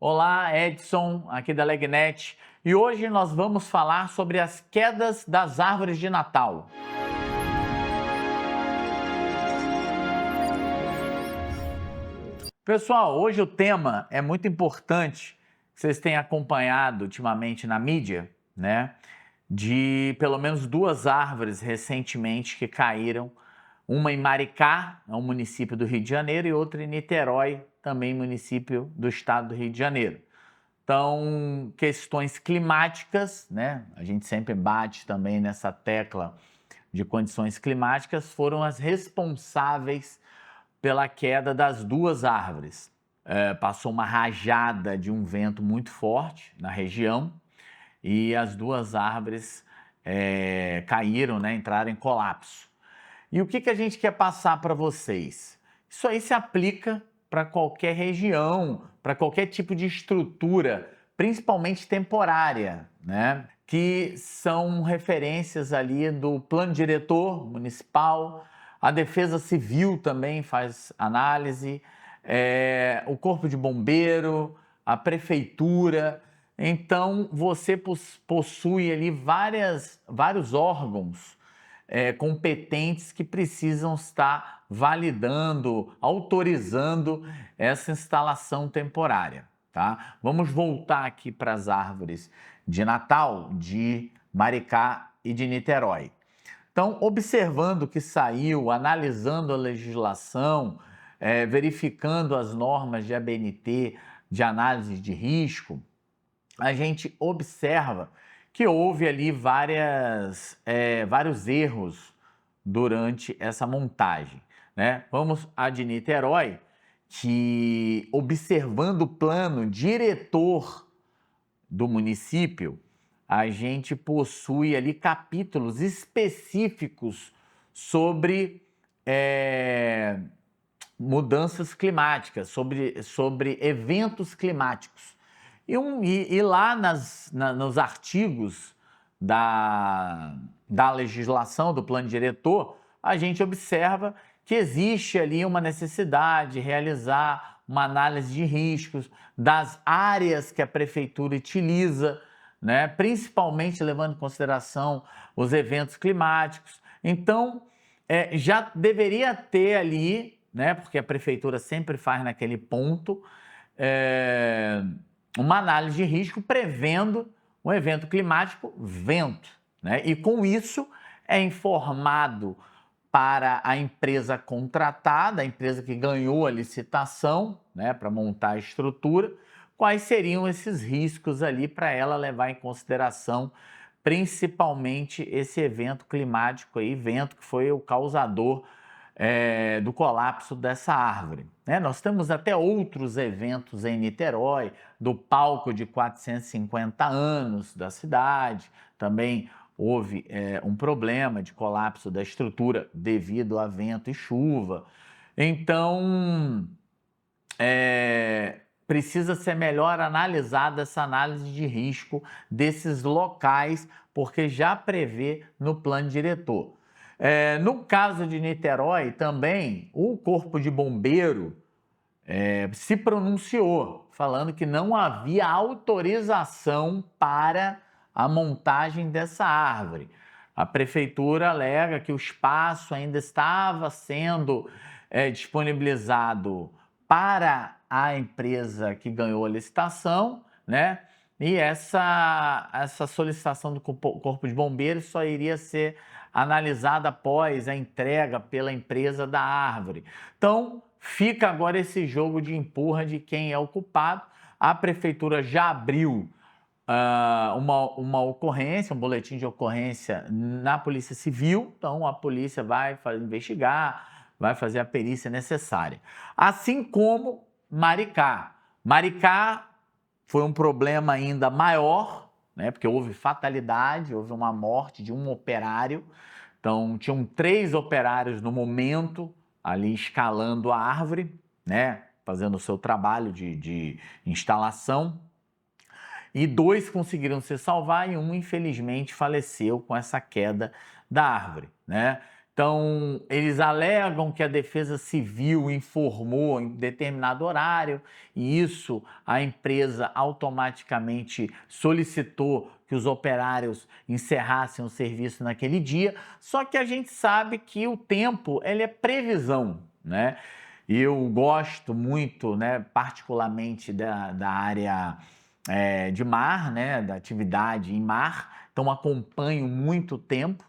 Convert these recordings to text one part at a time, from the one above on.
Olá, Edson, aqui da Legnet, e hoje nós vamos falar sobre as quedas das árvores de Natal. Pessoal, hoje o tema é muito importante, vocês têm acompanhado ultimamente na mídia, né? De pelo menos duas árvores recentemente que caíram, uma em Maricá, um município do Rio de Janeiro, e outra em Niterói, também município do estado do Rio de Janeiro. Então, questões climáticas, né? A gente sempre bate também nessa tecla de condições climáticas, foram as responsáveis pela queda das duas árvores. Passou uma rajada de um vento muito forte na região e as duas árvores caíram, né? Entraram em colapso. E o que a gente quer passar para vocês? Isso aí se aplica para qualquer região, para qualquer tipo de estrutura, principalmente temporária, né? Que são referências ali do plano diretor municipal, a Defesa Civil também faz análise, o Corpo de Bombeiro, a Prefeitura. Então, você possui ali vários órgãos competentes que precisam estar validando, autorizando essa instalação temporária, tá? Vamos voltar aqui para as árvores de Natal, de Maricá e de Niterói. Então, observando o que saiu, analisando a legislação, verificando as normas de ABNT, de análise de risco, a gente observa que houve ali vários erros durante essa montagem, né? Vamos a de Niterói, que observando o plano diretor do município, a gente possui ali capítulos específicos sobre mudanças climáticas, sobre eventos climáticos. E lá nos artigos da legislação, do plano diretor, a gente observa que existe ali uma necessidade de realizar uma análise de riscos das áreas que a prefeitura utiliza, né? Principalmente levando em consideração os eventos climáticos. Então, já deveria ter ali, né? Porque a prefeitura sempre faz naquele ponto, uma análise de risco prevendo um evento climático, vento, né? E com isso é informado para a empresa contratada, a empresa que ganhou a licitação, né, para montar a estrutura, quais seriam esses riscos ali para ela levar em consideração, principalmente esse evento climático aí, vento que foi o causador do colapso dessa árvore, né? Nós temos até outros eventos em Niterói, do palco de 450 anos da cidade, também houve um problema de colapso da estrutura devido a vento e chuva. Então, precisa ser melhor analisada essa análise de risco desses locais, porque já prevê no plano diretor. No caso de Niterói, também, o Corpo de Bombeiro se pronunciou, falando que não havia autorização para a montagem dessa árvore. A prefeitura alega que o espaço ainda estava sendo disponibilizado para a empresa que ganhou a licitação, né? E essa solicitação do Corpo de Bombeiros só iria ser analisada após a entrega pela empresa da árvore. Então, fica agora esse jogo de empurra de quem é o culpado. A prefeitura já abriu uma ocorrência, um boletim de ocorrência na Polícia Civil, então a polícia vai investigar, vai fazer a perícia necessária. Assim como Maricá. Maricá foi um problema ainda maior, né, porque houve fatalidade, houve uma morte de um operário. Então, tinham 3 operários no momento ali escalando a árvore, né, fazendo o seu trabalho de instalação. E 2 conseguiram se salvar e um, infelizmente, faleceu com essa queda da árvore, né? Então, eles alegam que a Defesa Civil informou em determinado horário e isso a empresa automaticamente solicitou que os operários encerrassem o serviço naquele dia. Só que a gente sabe que o tempo, ele é previsão, né? E eu gosto muito, né, particularmente da área de mar, né, da atividade em mar, então acompanho muito tempo.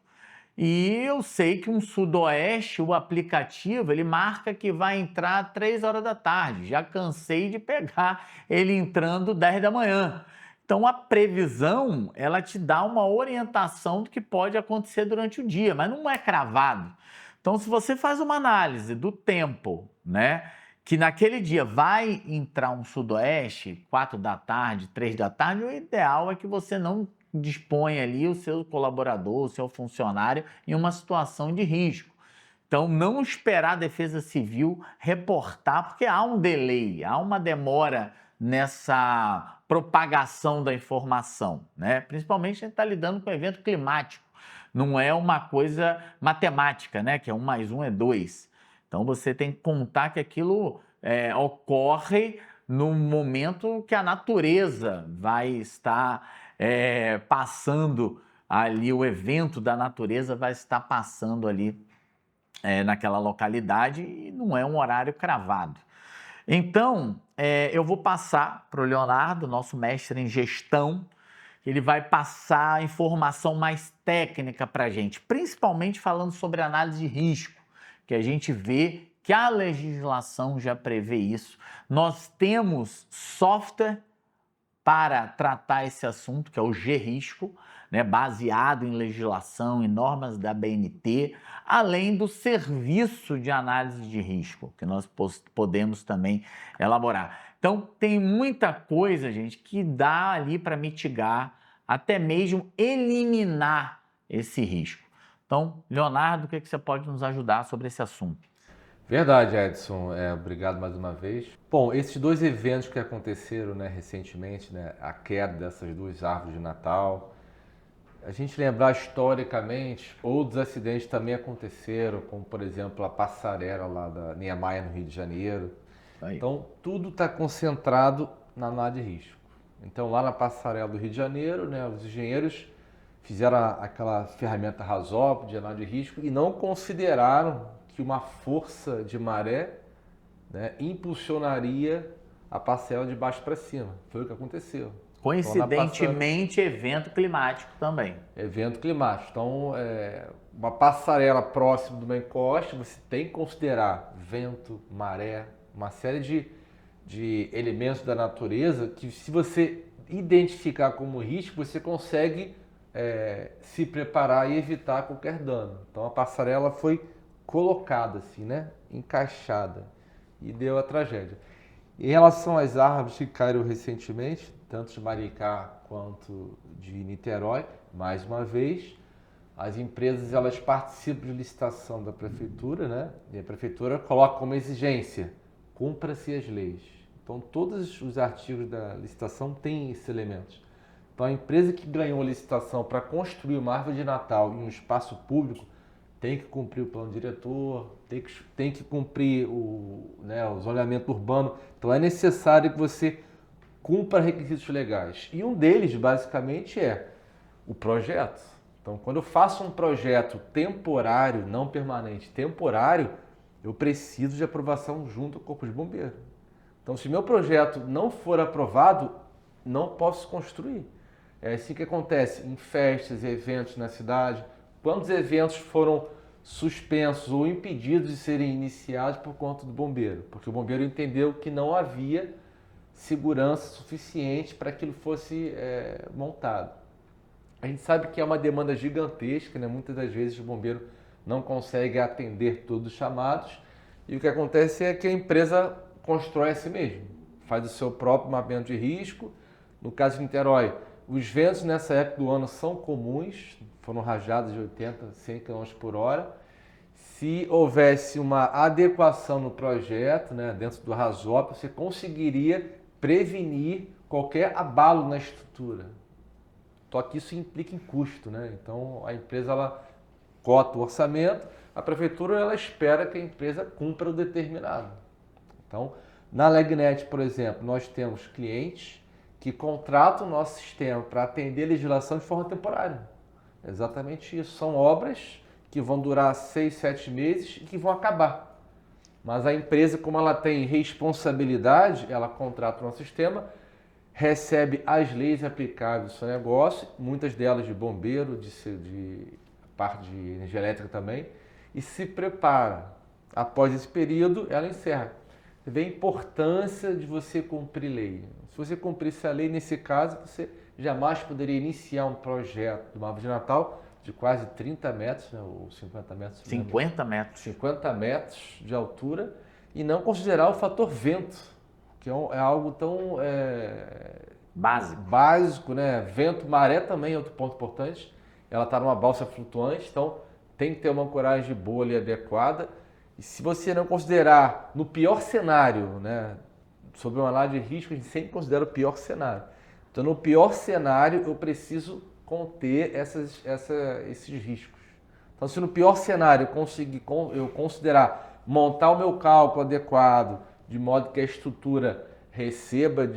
E eu sei que um sudoeste, o aplicativo, ele marca que vai entrar 3 horas da tarde. Já cansei de pegar ele entrando 10 da manhã. Então a previsão, ela te dá uma orientação do que pode acontecer durante o dia, mas não é cravado. Então se você faz uma análise do tempo, né, que naquele dia vai entrar um sudoeste, 4 da tarde, 3 da tarde, o ideal é que você não dispõe ali o seu colaborador, o seu funcionário em uma situação de risco. Então, não esperar a Defesa Civil reportar, porque há um delay, há uma demora nessa propagação da informação, né? Principalmente a gente está lidando com evento climático, não é uma coisa matemática, né? Que é 1 mais 1 é 2. Então, você tem que contar que aquilo ocorre no momento que a natureza vai estar passando ali, o evento da natureza vai estar passando ali naquela localidade e não é um horário cravado. Então, eu vou passar para o Leonardo, nosso mestre em gestão, ele vai passar informação mais técnica para a gente, principalmente falando sobre análise de risco, que a gente vê que a legislação já prevê isso. Nós temos software para tratar esse assunto, que é o G-Risco, né, baseado em legislação e normas da BNT, além do serviço de análise de risco, que nós podemos também elaborar. Então, tem muita coisa, gente, que dá ali para mitigar, até mesmo eliminar esse risco. Então, Leonardo, o que você pode nos ajudar sobre esse assunto? Verdade, Edson. Obrigado mais uma vez. Bom, esses dois eventos que aconteceram, né, recentemente, né, a queda dessas duas árvores de Natal, a gente lembrar historicamente, outros acidentes também aconteceram, como por exemplo a passarela lá da Niemeyer no Rio de Janeiro. Aí. Então, tudo está concentrado na análise de risco. Então, lá na passarela do Rio de Janeiro, né, os engenheiros fizeram aquela ferramenta RASOP de análise de risco e não consideraram que uma força de maré, né, impulsionaria a passarela de baixo para cima. Foi o que aconteceu. Coincidentemente, Então, evento climático também. evento climático. Então, uma passarela próxima de uma encosta, você tem que considerar vento, maré, uma série de elementos da natureza que, se você identificar como risco, você consegue se preparar e evitar qualquer dano. Então, a passarela foi colocada assim, né, encaixada, e deu a tragédia. Em relação às árvores que caíram recentemente, tanto de Maricá quanto de Niterói, mais uma vez, as empresas elas participam de licitação da prefeitura, né? E a prefeitura coloca como exigência: cumpra-se as leis. Então, todos os artigos da licitação têm esses elementos. Então, a empresa que ganhou a licitação para construir uma árvore de Natal em um espaço público tem que cumprir o plano diretor, tem que cumprir o zoneamento urbano. Então, é necessário que você cumpra requisitos legais. E um deles, basicamente, é o projeto. Então, quando eu faço um projeto temporário, não permanente, temporário, eu preciso de aprovação junto ao Corpo de Bombeiro. Então, se meu projeto não for aprovado, não posso construir. É assim que acontece em festas e eventos na cidade. Quantos eventos foram suspensos ou impedidos de serem iniciados por conta do bombeiro? Porque o bombeiro entendeu que não havia segurança suficiente para que ele fosse montado. A gente sabe que é uma demanda gigantesca, né? Muitas das vezes o bombeiro não consegue atender todos os chamados e o que acontece é que a empresa constrói a si mesmo, faz o seu próprio mapeamento de risco. No caso de Niterói, os ventos nessa época do ano são comuns, foram rajadas de 80, 100 km por hora. Se houvesse uma adequação no projeto, né, dentro do RASOP, você conseguiria prevenir qualquer abalo na estrutura. Só que isso implica em custo, né? Então a empresa ela cota o orçamento, a prefeitura ela espera que a empresa cumpra o determinado. Então, na Legnet, por exemplo, nós temos clientes que contratam o nosso sistema para atender a legislação de forma temporária. Exatamente isso. São obras que vão durar 6, 7 meses e que vão acabar. Mas a empresa, como ela tem responsabilidade, ela contrata o nosso sistema, recebe as leis aplicáveis ao seu negócio, muitas delas de bombeiro, de parte de energia elétrica também, e se prepara. Após esse período, ela encerra. Você vê a importância de você cumprir lei. Se você cumprisse a lei, nesse caso, você jamais poderia iniciar um projeto de uma árvore de Natal de quase 30 metros, né, ou 50 metros. 50 metros. 50 metros de altura e não considerar o fator vento, que é algo tão básico, né? Vento, maré também é outro ponto importante. Ela está numa balsa flutuante, então tem que ter uma ancoragem boa ali adequada. E se você não considerar no pior cenário, né, sobre uma análise de risco, a gente sempre considera o pior cenário. Então, no pior cenário, eu preciso conter esses riscos. Então, se no pior cenário eu considerar montar o meu cálculo adequado, de modo que a estrutura receba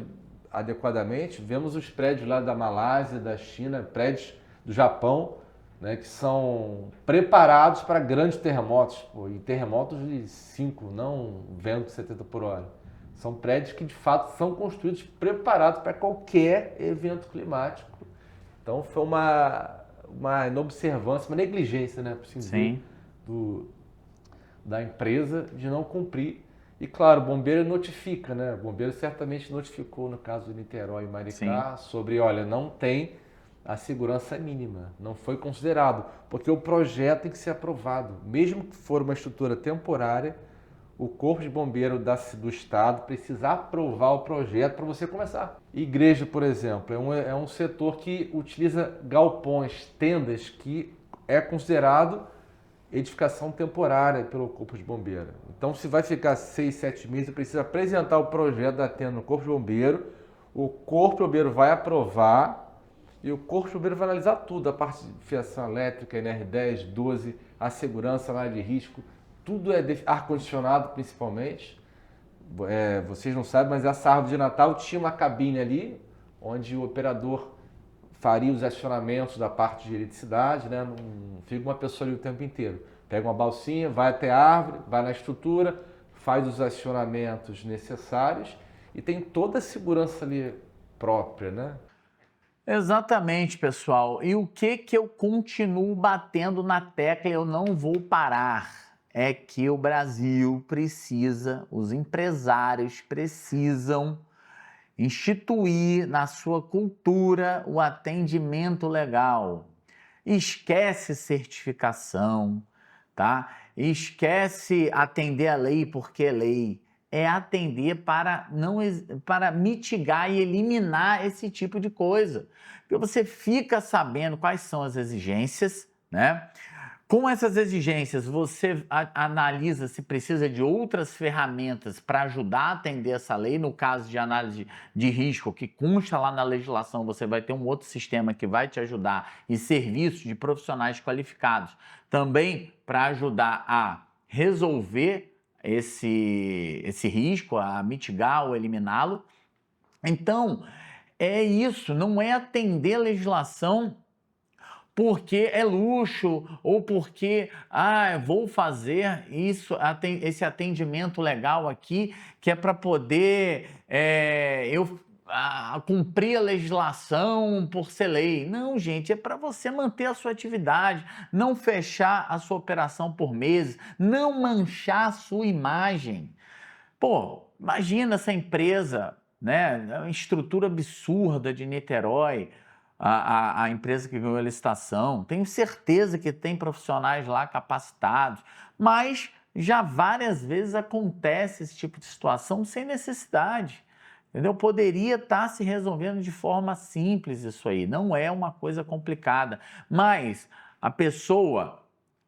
adequadamente, vemos os prédios lá da Malásia, da China, prédios do Japão, né, que são preparados para grandes terremotos, e terremotos de 5, não vento 70 por hora. São prédios que de fato são construídos preparados para qualquer evento climático. Então foi uma inobservância, uma negligência, né, por assim dizer, da empresa de não cumprir. E claro, o bombeiro notifica, né? O bombeiro certamente notificou no caso de Niterói e Maricá sobre, olha, não tem a segurança mínima, não foi considerado, porque o projeto tem que ser aprovado. Mesmo que for uma estrutura temporária, o Corpo de Bombeiro do Estado precisa aprovar o projeto para você começar. Igreja, por exemplo, é um setor que utiliza galpões, tendas, que é considerado edificação temporária pelo Corpo de Bombeiro. Então, se vai ficar 6, 7 meses, precisa apresentar o projeto da tenda no Corpo de Bombeiro, o Corpo de Bombeiro vai aprovar e o Corpo de Bombeiro vai analisar tudo, a parte de fiação elétrica, NR10, 12, a segurança, a área de risco, tudo é ar-condicionado principalmente. Vocês não sabem, mas essa árvore de Natal tinha uma cabine ali, onde o operador faria os acionamentos da parte de eletricidade, né? Não fica uma pessoa ali o tempo inteiro. Pega uma balsinha, vai até a árvore, vai na estrutura, faz os acionamentos necessários e tem toda a segurança ali própria, né? Exatamente, pessoal. E o que eu continuo batendo na tecla e eu não vou parar é que o Brasil precisa, os empresários precisam instituir na sua cultura o atendimento legal. Esquece certificação, tá? Esquece atender a lei porque é lei. É atender para mitigar e eliminar esse tipo de coisa. Porque você fica sabendo quais são as exigências, né? Com essas exigências, você analisa se precisa de outras ferramentas para ajudar a atender essa lei. No caso de análise de risco, que consta lá na legislação, você vai ter um outro sistema que vai te ajudar e serviços de profissionais qualificados também para ajudar a resolver esse risco, a mitigar ou eliminá-lo. Então, é isso, não é atender a legislação porque é luxo ou porque vou fazer esse atendimento legal aqui que é para poder cumprir a legislação por ser lei. Não, gente, é para você manter a sua atividade, não fechar a sua operação por meses, não manchar a sua imagem. Pô, imagina essa empresa, né? Uma estrutura absurda de Niterói, a empresa que ganhou a licitação. Tenho certeza que tem profissionais lá capacitados, mas já várias vezes acontece esse tipo de situação sem necessidade. Entendeu? Poderia estar se resolvendo de forma simples isso aí, não é uma coisa complicada. Mas a pessoa,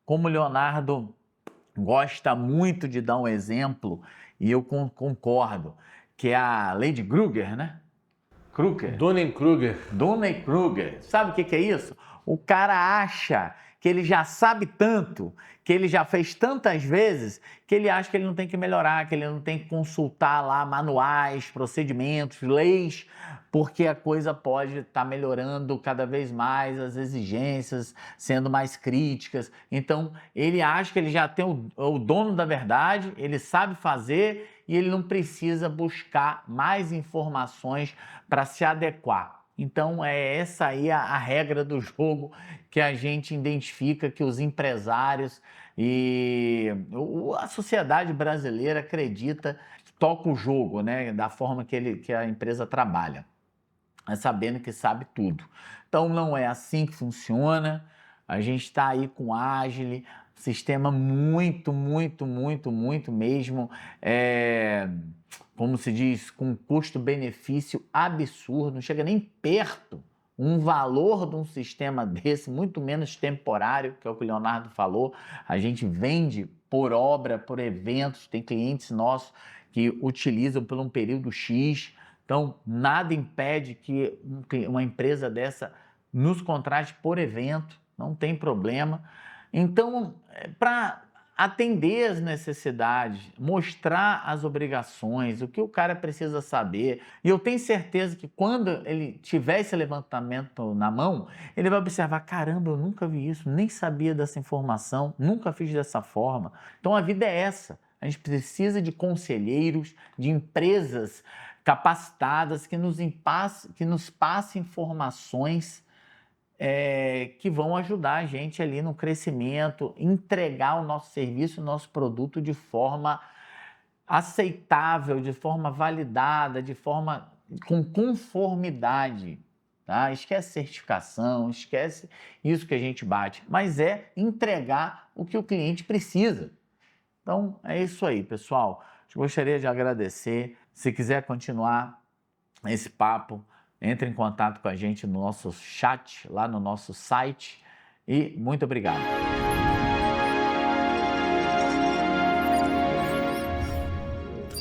como o Leonardo gosta muito de dar um exemplo, e eu concordo, que é a Lei de Kruger, né? Kruger. Dunning-Kruger. Dunning-Kruger. Sabe o que é isso? O cara acha que ele já sabe tanto, que ele já fez tantas vezes, que ele acha que ele não tem que melhorar, que ele não tem que consultar lá manuais, procedimentos, leis, porque a coisa pode estar melhorando cada vez mais, as exigências sendo mais críticas. Então, ele acha que ele já tem o dono da verdade, ele sabe fazer e ele não precisa buscar mais informações para se adequar. Então, é essa aí a regra do jogo que a gente identifica que os empresários e a sociedade brasileira acredita que toca o jogo, né, da forma que a empresa trabalha, sabendo que sabe tudo. Então, não é assim que funciona. A gente está aí com o Agile, sistema muito mesmo, como se diz, com um custo-benefício absurdo, não chega nem perto um valor de um sistema desse, muito menos temporário, que é o que o Leonardo falou. A gente vende por obra, por eventos, tem clientes nossos que utilizam por um período X, então nada impede que uma empresa dessa nos contrate por evento, não tem problema. Então, para atender as necessidades, mostrar as obrigações, o que o cara precisa saber. E eu tenho certeza que quando ele tiver esse levantamento na mão, ele vai observar, caramba, eu nunca vi isso, nem sabia dessa informação, nunca fiz dessa forma. Então a vida é essa. A gente precisa de conselheiros, de empresas capacitadas que nos passem informações que vão ajudar a gente ali no crescimento, entregar o nosso serviço, o nosso produto de forma aceitável, de forma validada, de forma com conformidade. Tá? Esquece certificação, esquece isso que a gente bate, mas é entregar o que o cliente precisa. Então, é isso aí, pessoal. Eu gostaria de agradecer. Se quiser continuar esse papo, entre em contato com a gente no nosso chat, lá no nosso site. E muito obrigado.